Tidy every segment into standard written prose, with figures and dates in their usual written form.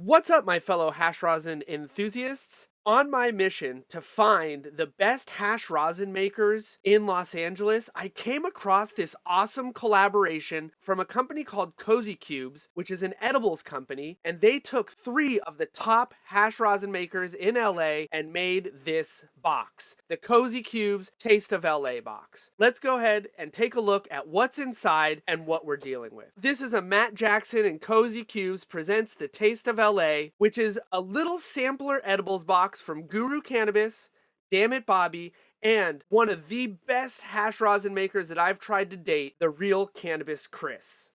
What's up, my fellow hash rosin enthusiasts? On my mission to find the best hash rosin makers in Los Angeles, I came across this awesome collaboration from a company called Cozy Cubes, which is an edibles company, and they took 3 of the top hash rosin makers in LA and made this box, the Cozy Cubes Taste of LA box. Let's go ahead and take a look at what's inside and what we're dealing with. This is a Matt Jackson and Cozy Cubes presents the Taste of LA, which is a little sampler edibles box from Guru Cannabis, Damn It Bobby, and one of the best hash rosin makers that I've tried to date, the Real Cannabis Chris.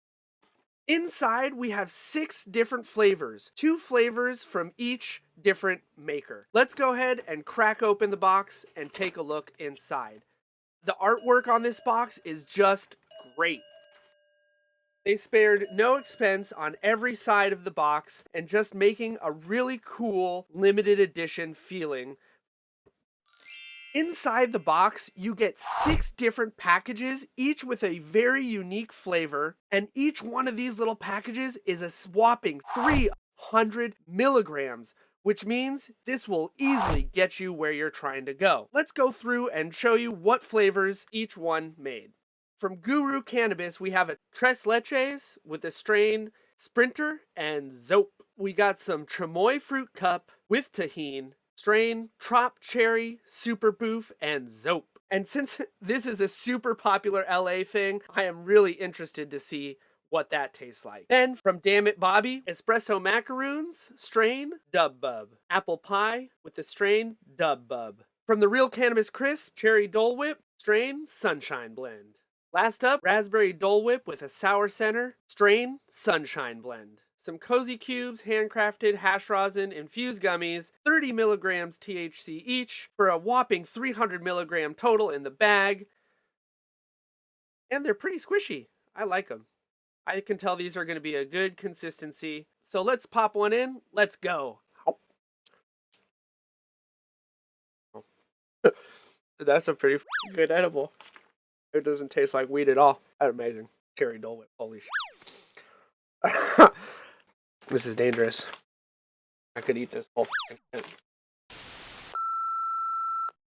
Inside, we have 6 different flavors, 2 flavors from each different maker. Let's go ahead and crack open the box and take a look inside. The artwork on this box is just great. They spared no expense on every side of the box and just making a really cool limited edition feeling. Inside the box, you get 6 different packages, each with a very unique flavor, and each one of these little packages is a whopping 300 milligrams, which means this will easily get you where you're trying to go. Let's go through and show you what flavors each one made. From Guru Cannabis, we have a Tres Leches with the strain Sprinter and Zope. We got some Chamoy Fruit Cup with Tahine, strain Trop Cherry, Super Boof, and Zope. And since this is a super popular LA thing, I am really interested to see what that tastes like. Then from Damn It Bobby, Espresso Macarons, strain Dub Bub. Apple Pie with the strain Dub Bub. From the Real Cannabis Crisp, Cherry Dole Whip, strain Sunshine Blend. Last up, Raspberry Dole Whip with a sour center, strain Sunshine Blend. Some Cozy Cubes, handcrafted hash rosin infused gummies, 30 milligrams THC each, for a whopping 300 milligram total in the bag. And they're pretty squishy. I like them. I can tell these are going to be a good consistency. So let's pop one in. Let's go. That's a pretty good edible. It doesn't taste like weed at all. That's amazing. Cherry Dole Whip. Holy shit. This is dangerous. I could eat this whole thing.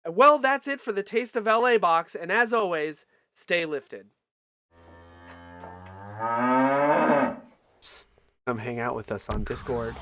Well, that's it for the Taste of LA box. And as always, stay lifted. Psst, come hang out with us on Discord.